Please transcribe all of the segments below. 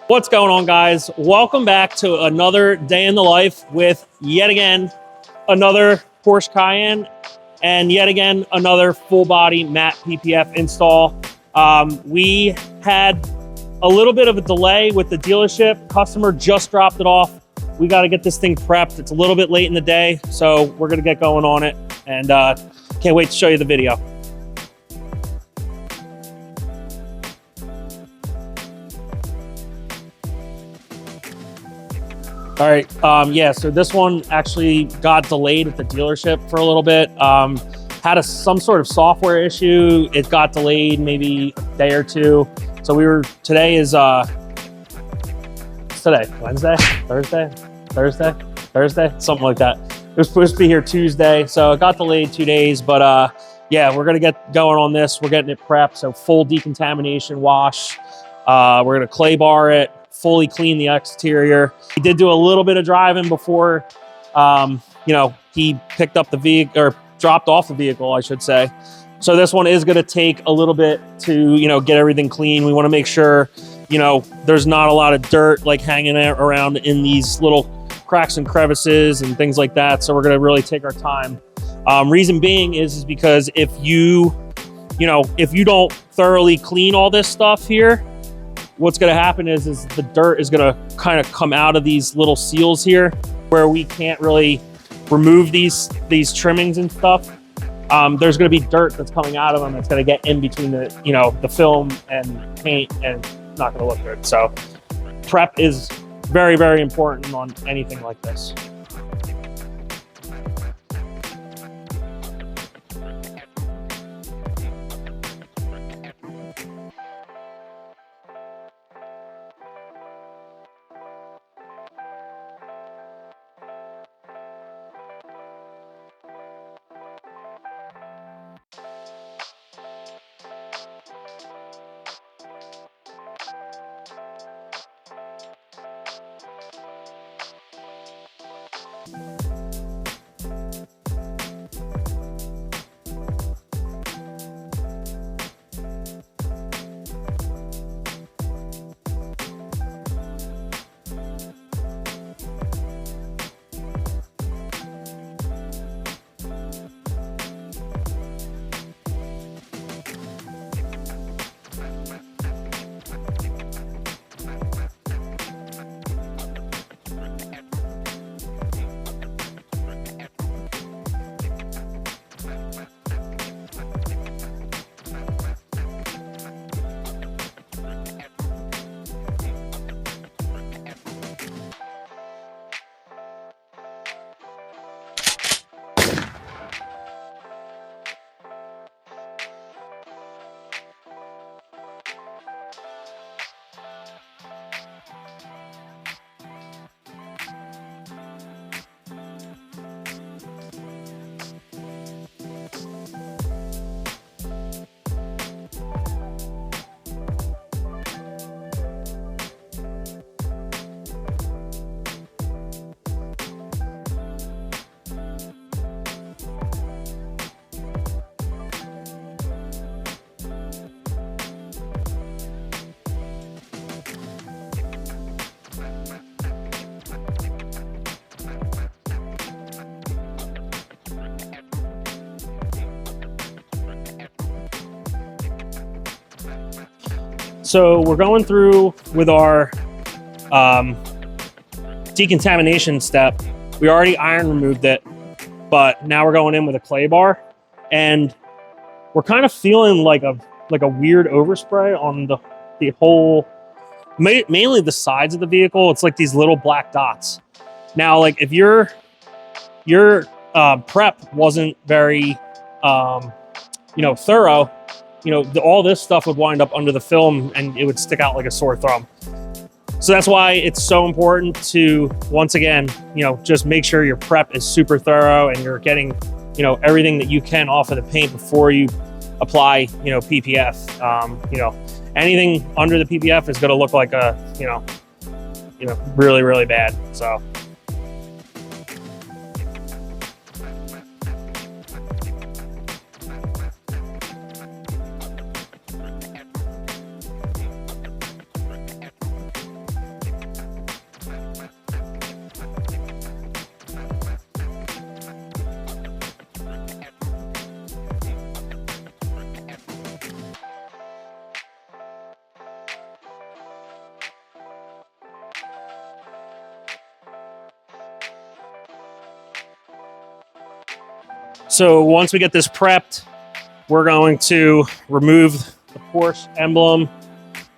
What's going on, guys? Welcome back to another day in the life with yet again another Porsche Cayenne and yet again another full body matte PPF install. We had a little bit of a delay with the dealership. Customer just dropped it off. We got to get this thing prepped. It's a little bit late in the day, so we're going to get going on it, and can't wait to show you the video. All right, yeah, so this one actually got delayed at the dealership for a little bit. Had some sort of software issue. It got delayed maybe a day or two. So today is, what's today? Wednesday? Thursday? Something like that. It was supposed to be here Tuesday, so it got delayed 2 days, but yeah, we're gonna get going on this. We're getting it prepped, so full decontamination wash. We're gonna clay bar it, fully clean the exterior. He did do a little bit of driving before, he picked up the vehicle, or dropped off the vehicle, I should say. So this one is gonna take a little bit to, get everything clean. We wanna make sure, there's not a lot of dirt like hanging around in these little cracks and crevices and things like that. So we're gonna really take our time. Reason being is because if you don't thoroughly clean all this stuff here, what's going to happen is the dirt is going to kind of come out of these little seals here where we can't really remove these trimmings and stuff. There's going to be dirt that's coming out of them that's going to get in between the film and paint, and it's not going to look good. So prep is very, very important on anything like this. So we're going through with our decontamination step. We already iron removed it, but now we're going in with a clay bar, and we're kind of feeling like a weird overspray on the whole, mainly the sides of the vehicle. It's like these little black dots. Now, like if your prep wasn't very thorough, all this stuff would wind up under the film and it would stick out like a sore thumb. So that's why it's so important to, once again, just make sure your prep is super thorough and you're getting, everything that you can off of the paint before you apply, PPF. Anything under the PPF is going to look like a, really, really bad. So. So once we get this prepped, we're going to remove the Porsche emblem.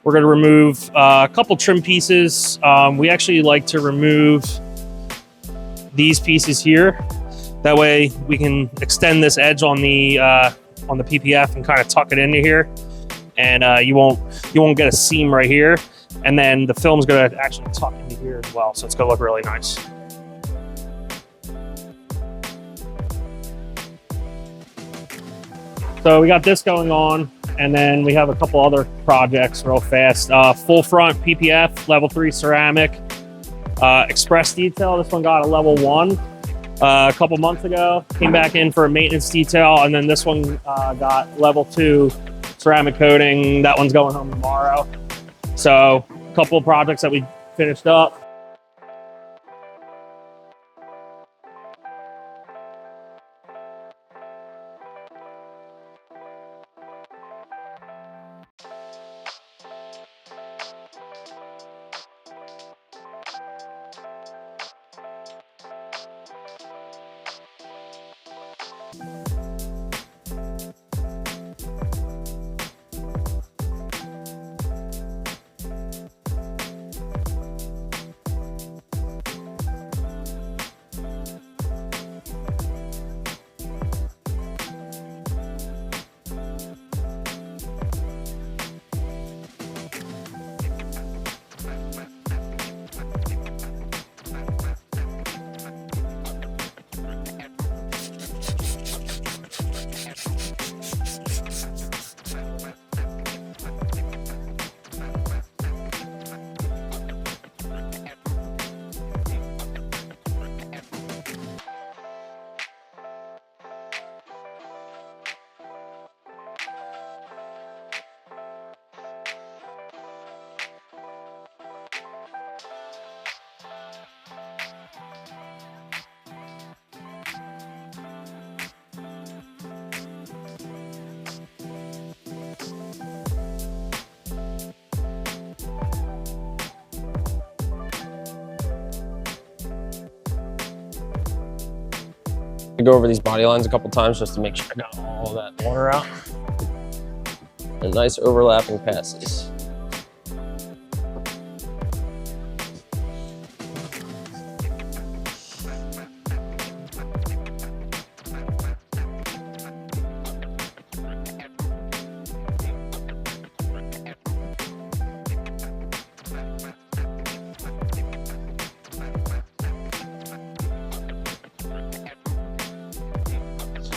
We're going to remove a couple trim pieces. We actually like to remove these pieces here. That way we can extend this edge on the PPF and kind of tuck it into here, and you won't get a seam right here. And then the film's going to actually tuck into here as well, so it's going to look really nice. So we got this going on, and then we have a couple other projects real fast. Full front PPF, level 3 ceramic, express detail. This one got a level 1 a couple months ago. Came back in for a maintenance detail, and then this one got level 2 ceramic coating. That one's going home tomorrow. So a couple of projects that we finished up. I go over these body lines a couple times just to make sure I got all that water out. And nice overlapping passes.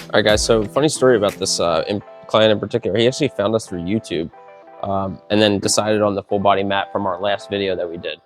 All right, guys, so funny story about this client in particular. He actually found us through YouTube and then decided on the full body mat from our last video that we did.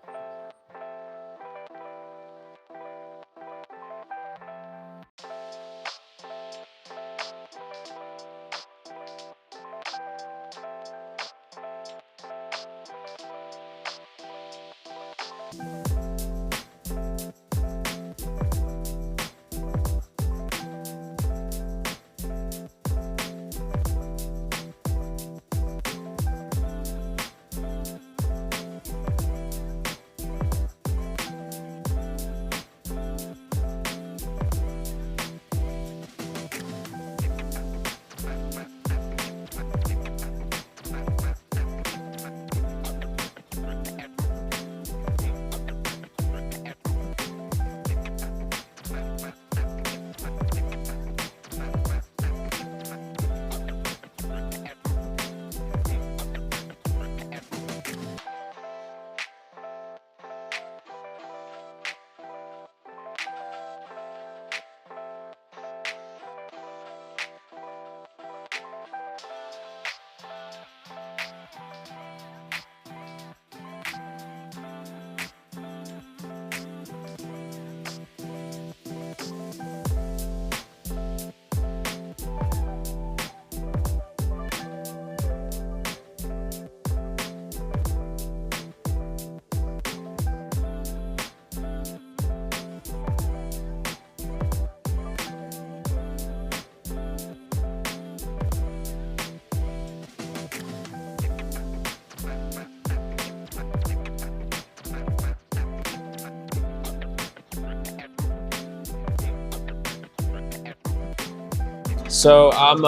So I'm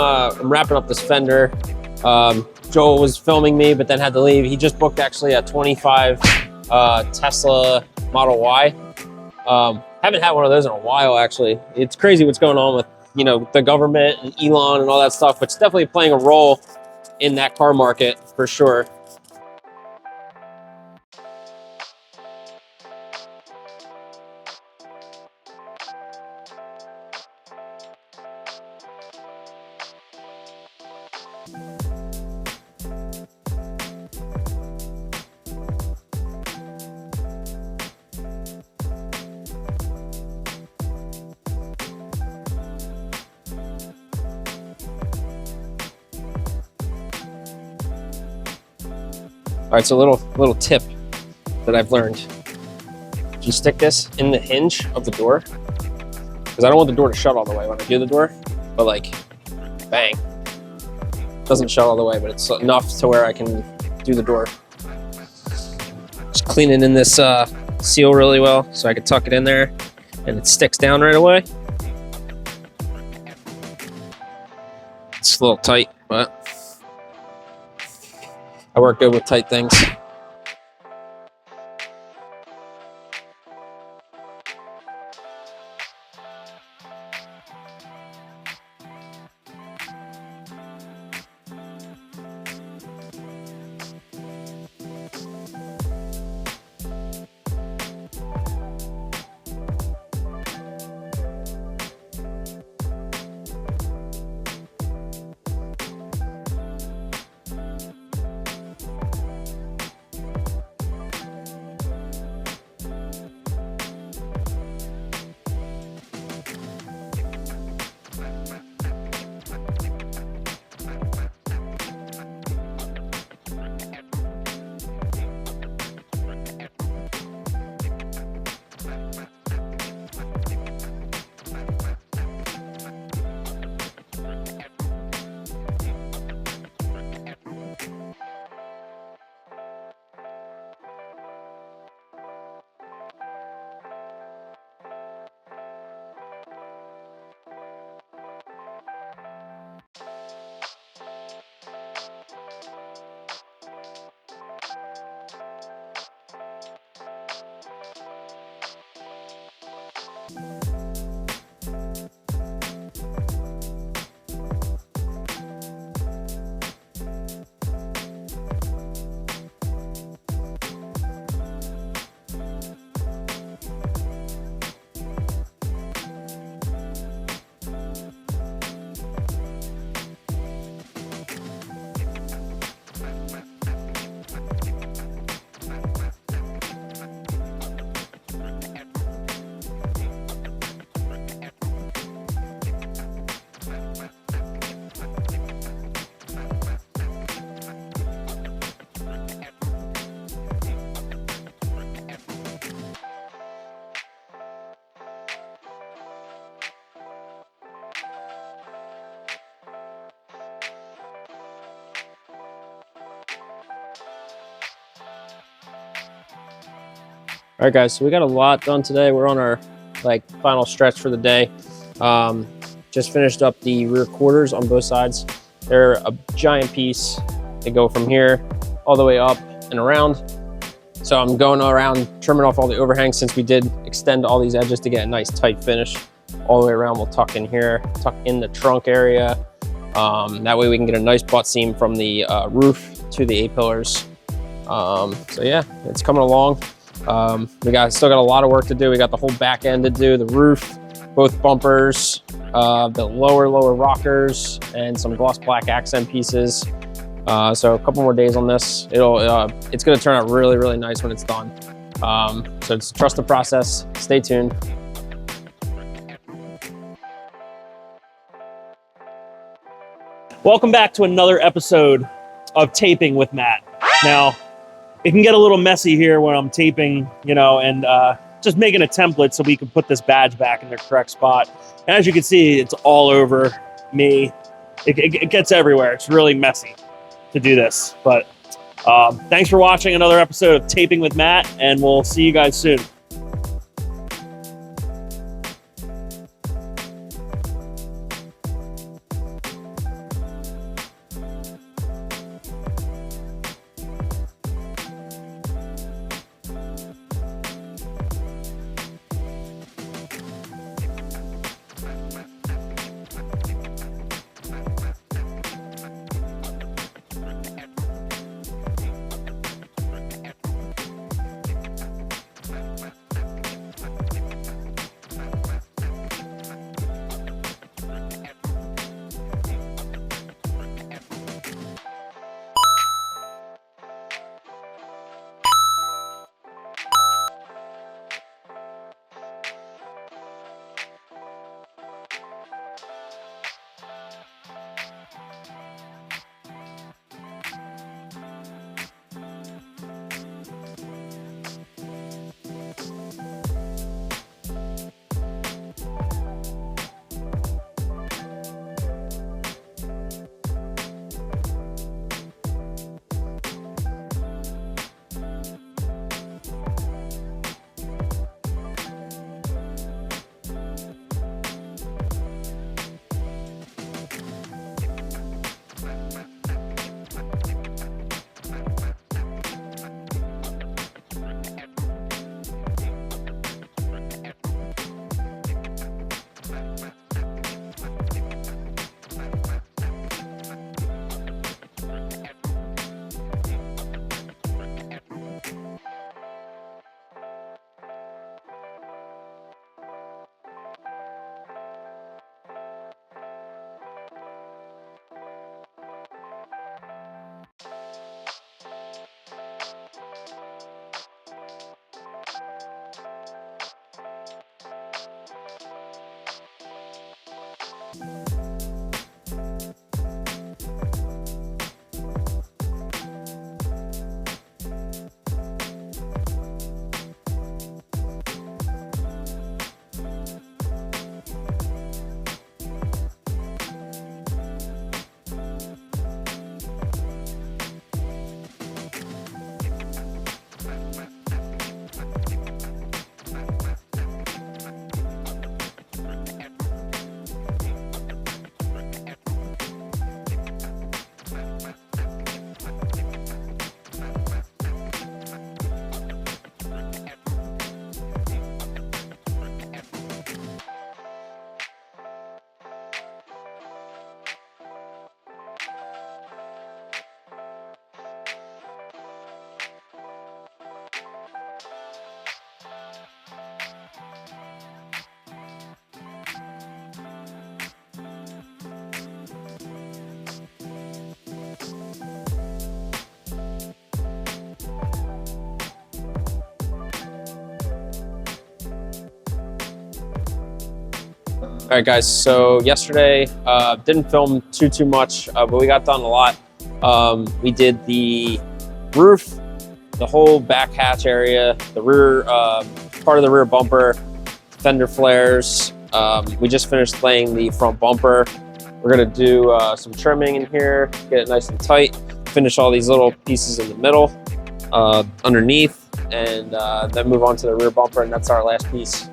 wrapping up this fender. Joel was filming me, but then had to leave. He just booked actually a 25 Tesla Model Y. Haven't had one of those in a while, actually. It's crazy what's going on with, you know, the government and Elon and all that stuff, but it's definitely playing a role in that car market for sure. All right, so a little tip that I've learned. You stick this in the hinge of the door, because I don't want the door to shut all the way when I do the door, but like, bang. Doesn't shut all the way, but it's enough to where I can do the door. Just clean it in this seal really well so I can tuck it in there and it sticks down right away. It's a little tight, but I work good with tight things. All right, guys, so we got a lot done today. We're on our final stretch for the day. Just finished up the rear quarters on both sides. They're a giant piece. They go from here all the way up and around. So I'm going around trimming off all the overhangs since we did extend all these edges to get a nice tight finish all the way around. We'll tuck in here, tuck in the trunk area. That way we can get a nice butt seam from the roof to the A-pillars. So yeah, it's coming along. We still got a lot of work to do. We got the whole back end to do, the roof, both bumpers, the lower lockers, and some gloss black accent pieces. So a couple more days on this. It's gonna turn out really, really nice when it's done. So just trust the process, stay tuned. Welcome back to another episode of Taping with Matt. Now, it can get a little messy here when I'm taping, and just making a template so we can put this badge back in their correct spot. And as you can see, it's all over me. It gets everywhere. It's really messy to do this. But thanks for watching another episode of Taping with Matt, and we'll see you guys soon. All right, guys, so yesterday, didn't film too much, but we got done a lot. We did the roof, the whole back hatch area, the rear, part of the rear bumper, fender flares. We just finished laying the front bumper. We're gonna do some trimming in here, get it nice and tight, finish all these little pieces in the middle, underneath, and then move on to the rear bumper, and that's our last piece.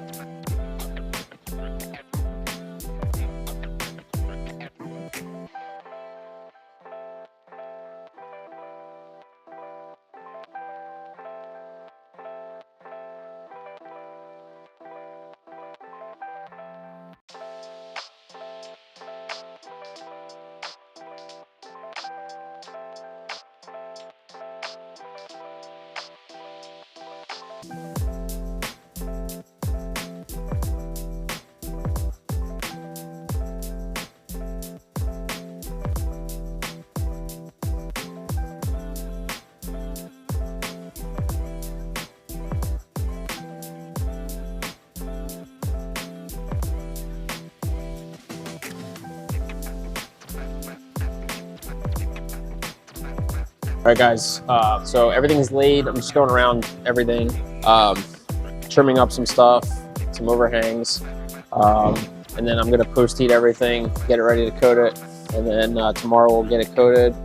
All right, guys, so everything's laid. I'm just going around everything, trimming up some stuff, some overhangs, and then I'm gonna post heat everything, get it ready to coat it, and then tomorrow we'll get it coated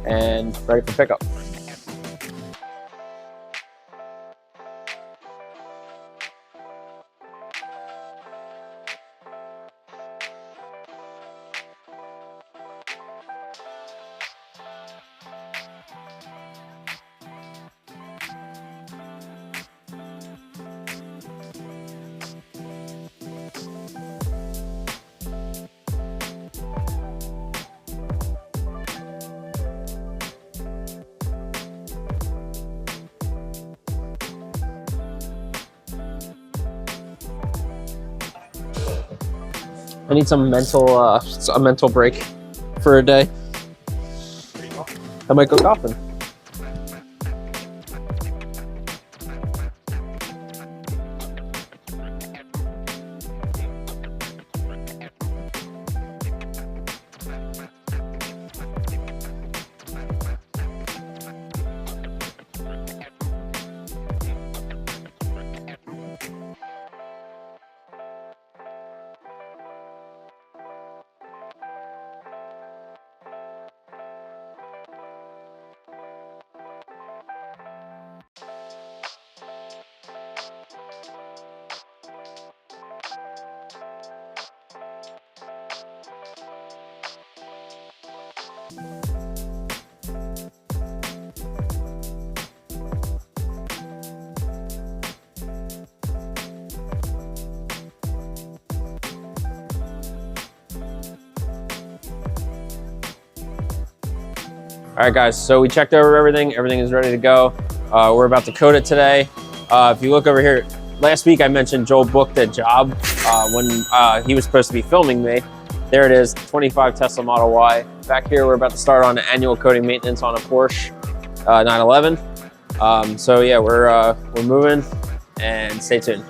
and ready for pickup. I need some a mental break for a day. I might go golfing. All right, guys, so we checked over everything. Everything is ready to go. We're about to coat it today. If you look over here, last week I mentioned Joel booked a job when he was supposed to be filming me. There it is, 25 Tesla Model Y. Back here, we're about to start on annual coating maintenance on a Porsche 911. So yeah, we're moving, and stay tuned.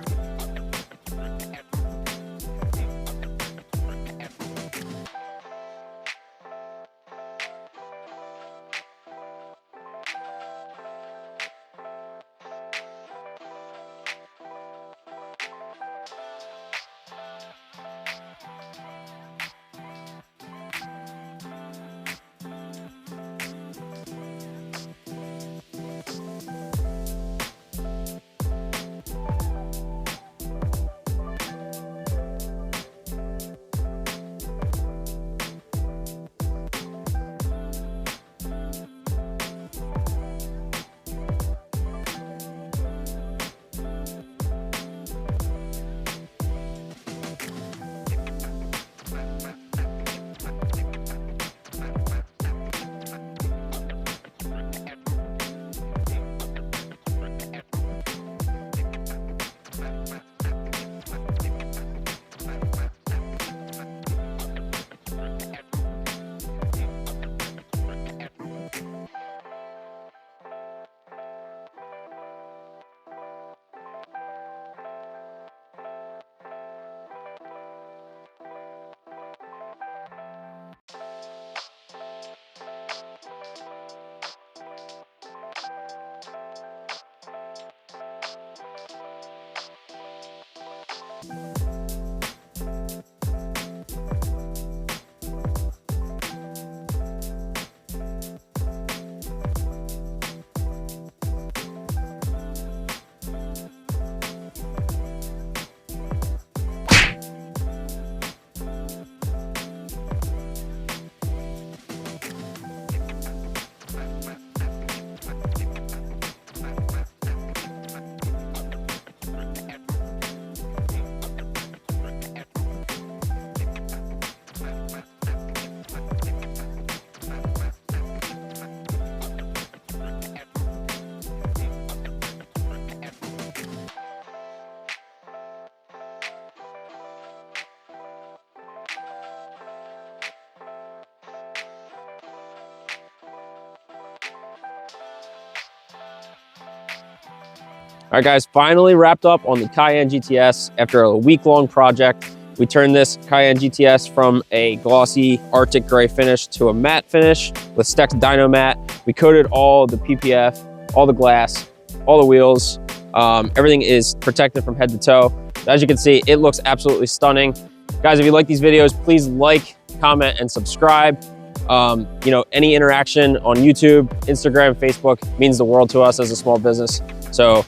All right, guys, finally wrapped up on the Cayenne GTS after a week-long project. We turned this Cayenne GTS from a glossy Arctic gray finish to a matte finish with STEK DynoMatte. We coated all the PPF, all the glass, all the wheels. Everything is protected from head to toe. As you can see, it looks absolutely stunning. Guys, if you like these videos, please like, comment, and subscribe. You know, any interaction on YouTube, Instagram, Facebook means the world to us as a small business. So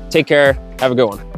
take care, have a good one.